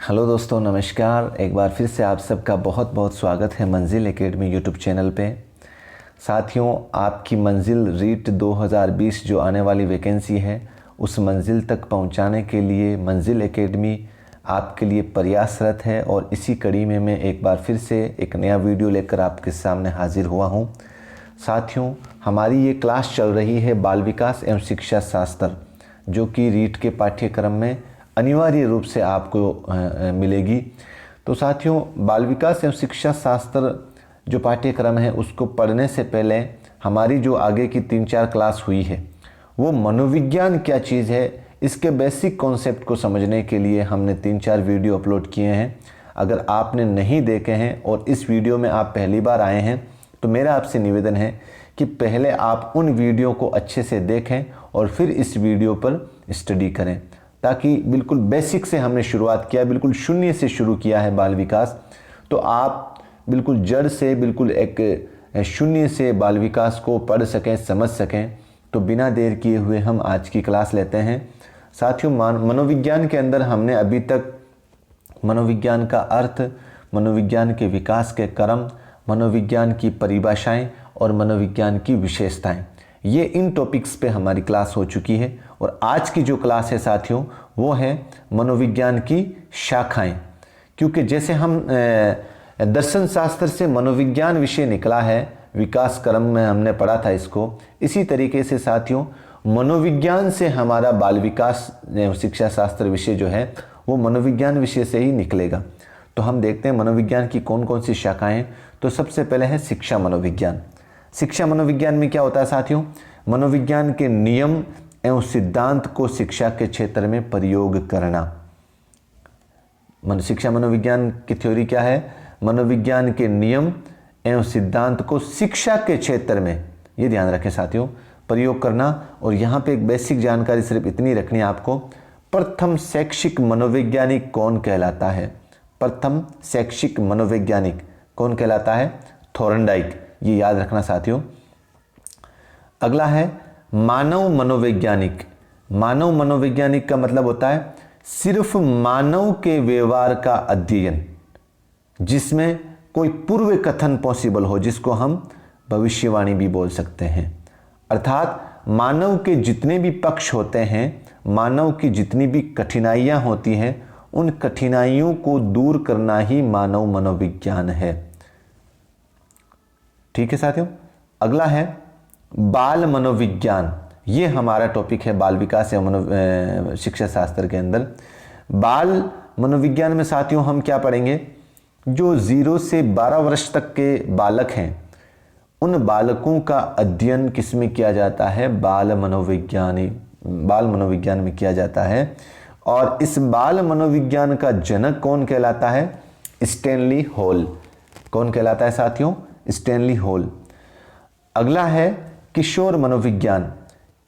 Hello दोस्तों, नमस्कार। एक बार फिर से आप सबका बहुत बहुत स्वागत है मंजिल एकेडमी यूट्यूब चैनल पे। साथियों, आपकी मंजिल रीट 2020 जो आने वाली वैकेंसी है, उस मंजिल तक पहुंचाने के लिए मंजिल एकेडमी आपके लिए प्रयासरत है। और इसी कड़ी में मैं एक बार फिर से एक नया वीडियो लेकर आपके सामने हाजिर हुआ हूं। साथियों, हमारी ये क्लास चल रही है बाल विकास एवं शिक्षा शास्त्र, जो कि रीट के पाठ्यक्रम में अनिवार्य रूप से आपको मिलेगी। तो साथियों, बाल विकास एवं शिक्षा शास्त्र जो पाठ्यक्रम है, उसको पढ़ने से पहले हमारी जो आगे की 3-4 क्लास हुई है, वो मनोविज्ञान क्या चीज़ है, इसके बेसिक कॉन्सेप्ट को समझने के लिए हमने 3-4 वीडियो अपलोड किए हैं। अगर आपने नहीं देखे हैं और इस वीडियो में आप पहली बार आए हैं, तो मेरा आपसे निवेदन है कि पहले आप उन वीडियो को अच्छे से देखें और फिर इस वीडियो पर स्टडी करें, ताकि बिल्कुल बेसिक से हमने शुरुआत किया, बिल्कुल शून्य से शुरू किया है बाल विकास। तो आप बिल्कुल जड़ से, बिल्कुल एक शून्य से बाल विकास को पढ़ सकें, समझ सकें। तो बिना देर किए हुए हम आज की क्लास लेते हैं। साथियों, मनोविज्ञान के अंदर हमने अभी तक मनोविज्ञान का अर्थ, मनोविज्ञान के विकास के क्रम, मनोविज्ञान की परिभाषाएं और मनोविज्ञान की विशेषताएं, ये इन टॉपिक्स पे हमारी क्लास हो चुकी है। और आज की जो क्लास है साथियों, वो है मनोविज्ञान की शाखाएं। क्योंकि जैसे हम दर्शन शास्त्र से मनोविज्ञान विषय निकला है, विकास क्रम में हमने पढ़ा था इसको, इसी तरीके से साथियों मनोविज्ञान से हमारा बाल विकास शिक्षा शास्त्र विषय जो है, वो मनोविज्ञान विषय से ही निकलेगा। तो हम देखते हैं मनोविज्ञान की कौन कौन सी शाखाएं। तो सबसे पहले है शिक्षा मनोविज्ञान। शिक्षा मनोविज्ञान में क्या होता है साथियों? मनोविज्ञान के नियम एवं सिद्धांत को शिक्षा के क्षेत्र में प्रयोग करना। शिक्षा मनोविज्ञान की थ्योरी क्या है? मनोविज्ञान के नियम एवं सिद्धांत को शिक्षा के क्षेत्र में, ये ध्यान रखें साथियों, प्रयोग करना। और यहाँ पे एक बेसिक जानकारी सिर्फ इतनी रखनी है आपको। प्रथम शैक्षिक मनोवैज्ञानिक कौन कहलाता है? प्रथम शैक्षिक मनोवैज्ञानिक कौन कहलाता है? थॉर्नडाइक। ये याद रखना साथियों। अगला है मानव मनोवैज्ञानिक। मानव मनोवैज्ञानिक का मतलब होता है सिर्फ मानव के व्यवहार का अध्ययन, जिसमें कोई पूर्व कथन पॉसिबल हो, जिसको हम भविष्यवाणी भी बोल सकते हैं। अर्थात मानव के जितने भी पक्ष होते हैं, मानव की जितनी भी कठिनाइयां होती हैं, उन कठिनाइयों को दूर करना ही मानव मनोविज्ञान है। ठीक है साथियों। अगला है बाल मनोविज्ञान। ये हमारा टॉपिक है बाल विकास एवं शिक्षा शास्त्र के अंदर। बाल मनोविज्ञान में साथियों हम क्या पढ़ेंगे? जो 0 से 12 वर्ष तक के बालक हैं, उन बालकों का अध्ययन किस में किया जाता है? बाल मनोविज्ञान में किया जाता है। और इस बाल मनोविज्ञान का जनक कौन कहलाता है? Stanley hall. कौन कहलाता है साथियों? Stanley hall. अगला है किशोर मनोविज्ञान।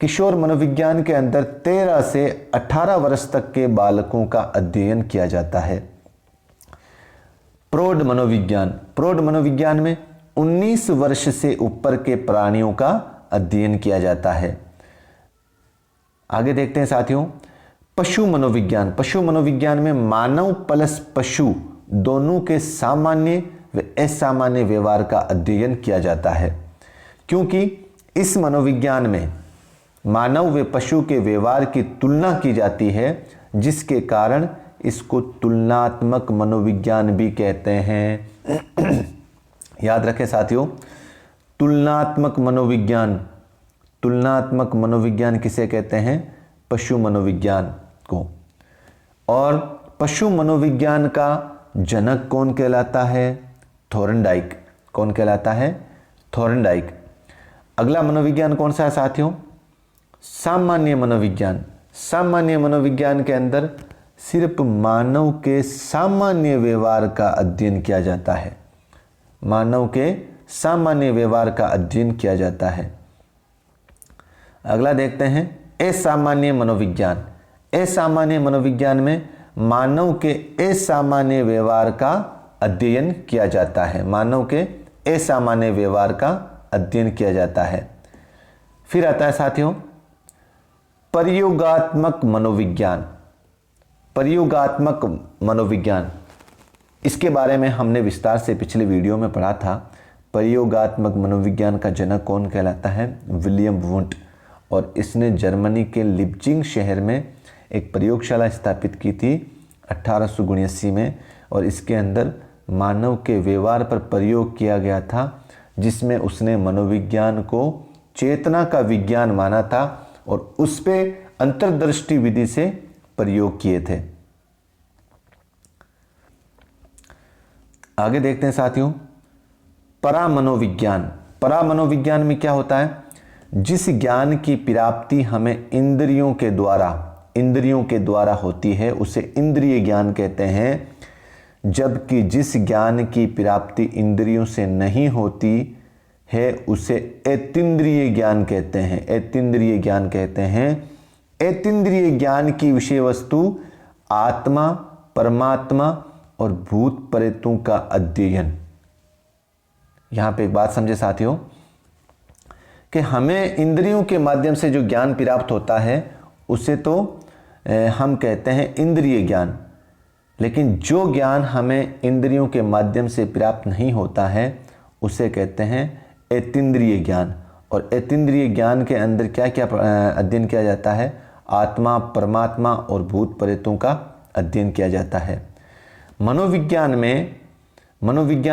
किशोर मनोविज्ञान के अंदर 13 से 18 वर्ष तक के बालकों का अध्ययन किया जाता है। प्रौढ़ मनोविज्ञान। प्रौढ़ मनोविज्ञान में 19 वर्ष से ऊपर के प्राणियों का अध्ययन किया जाता है। आगे देखते हैं साथियों पशु मनोविज्ञान। पशु मनोविज्ञान में मानव प्लस पशु दोनों के सामान्य व असामान्य व्यवहार का अध्ययन किया जाता है। क्योंकि इस मनोविज्ञान में मानव व पशु के व्यवहार की तुलना की जाती है, जिसके कारण इसको तुलनात्मक मनोविज्ञान भी कहते हैं। याद रखें साथियों, तुलनात्मक मनोविज्ञान। तुलनात्मक मनोविज्ञान किसे कहते हैं? पशु मनोविज्ञान को। और पशु मनोविज्ञान का जनक कौन कहलाता है? थॉर्नडाइक। कौन कहलाता है? थॉर्नडाइक। अगला मनोविज्ञान कौन सा है साथियों? सामान्य मनोविज्ञान। सामान्य मनोविज्ञान के अंदर सिर्फ मानव के सामान्य व्यवहार का अध्ययन किया जाता है। मानव के सामान्य व्यवहार का अध्ययन किया जाता है। अगला देखते हैं असामान्य मनोविज्ञान। असामान्य मनोविज्ञान में मानव के असामान्य व्यवहार का अध्ययन किया जाता है। मानव के असामान्य व्यवहार का अध्ययन किया जाता है। फिर आता है साथियों प्रयोगात्मक मनोविज्ञान। प्रयोगात्मक मनोविज्ञान, इसके बारे में हमने विस्तार से पिछले वीडियो में पढ़ा था। प्रयोगात्मक मनोविज्ञान का जनक कौन कहलाता है? William Wundt. और इसने जर्मनी के लिप्जिंग शहर में एक प्रयोगशाला स्थापित की थी 1879 में, और इसके अंदर मानव के व्यवहार पर प्रयोग किया गया था, जिसमें उसने मनोविज्ञान को चेतना का विज्ञान माना था और उस पे अंतर्दृष्टि विधि से प्रयोग किए थे। आगे देखते हैं साथियों, परामनोविज्ञान। परामनोविज्ञान में क्या होता है? जिस ज्ञान की प्राप्ति हमें इंद्रियों के द्वारा होती है उसे इंद्रिय ज्ञान कहते हैं, जबकि जिस ज्ञान की प्राप्ति इंद्रियों से नहीं होती है उसे अतीन्द्रिय ज्ञान कहते हैं। अतीन्द्रिय ज्ञान कहते हैं। अतीन्द्रिय ज्ञान की विषय वस्तु आत्मा, परमात्मा और भूत प्रेतों का अध्ययन। यहां पे एक बात समझे साथियों कि हमें इंद्रियों के माध्यम से जो ज्ञान प्राप्त होता है उसे तो हम कहते हैं इंद्रिय ज्ञान, लेकिन जो ज्ञान हमें इंद्रियों के माध्यम से प्राप्त नहीं होता है उसे कहते हैं अतीन्द्रिय ज्ञान। और अतीन्द्रिय ज्ञान के अंदर क्या क्या अध्ययन किया जाता है? आत्मा, परमात्मा और भूत प्रेतों का अध्ययन किया जाता है। मनोविज्ञान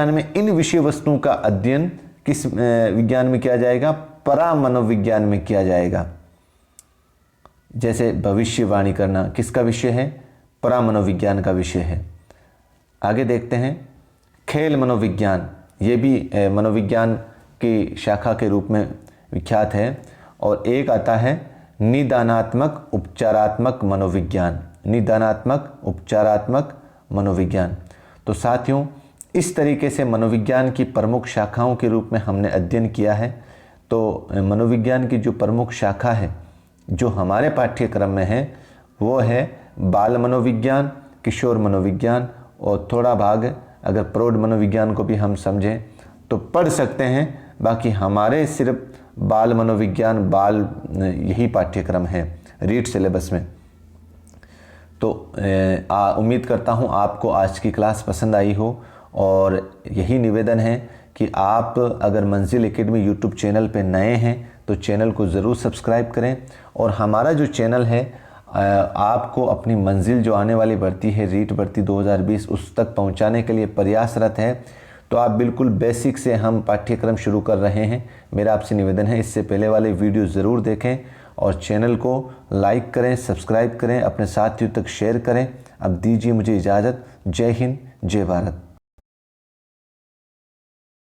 में इन विषय वस्तुओं का अध्ययन किस विज्ञान में किया जाएगा? परामनोविज्ञान में किया जाएगा। जैसे भविष्यवाणी करना किसका विषय है? परामनोविज्ञान का विषय है। आगे देखते हैं खेल मनोविज्ञान। ये भी मनोविज्ञान की शाखा के रूप में विख्यात है। और एक आता है निदानात्मक उपचारात्मक मनोविज्ञान। निदानात्मक उपचारात्मक मनोविज्ञान। तो साथियों, इस तरीके से मनोविज्ञान की प्रमुख शाखाओं के रूप में हमने अध्ययन किया है। तो मनोविज्ञान की जो प्रमुख शाखा है जो हमारे पाठ्यक्रम में है वो है बाल मनोविज्ञान, किशोर मनोविज्ञान, और थोड़ा भाग अगर प्रौढ़ मनोविज्ञान को भी हम समझें तो पढ़ सकते हैं। बाकी हमारे सिर्फ बाल मनोविज्ञान, यही पाठ्यक्रम है रीट सिलेबस में। तो उम्मीद करता हूँ आपको आज की क्लास पसंद आई हो, और यही निवेदन है कि आप अगर मंजिल एकेडमी यूट्यूब चैनल पे नए हैं तो चैनल को ज़रूर सब्सक्राइब करें, और हमारा जो चैनल है आपको अपनी मंजिल जो आने वाली भर्ती है रीट भर्ती 2020 उस तक पहुंचाने के लिए प्रयासरत है। तो आप बिल्कुल बेसिक से हम पाठ्यक्रम शुरू कर रहे हैं। मेरा आपसे निवेदन है इससे पहले वाले वीडियो ज़रूर देखें और चैनल को लाइक करें, सब्सक्राइब करें, अपने साथियों तक शेयर करें। अब दीजिए मुझे इजाज़त। जय हिंद, जय भारत।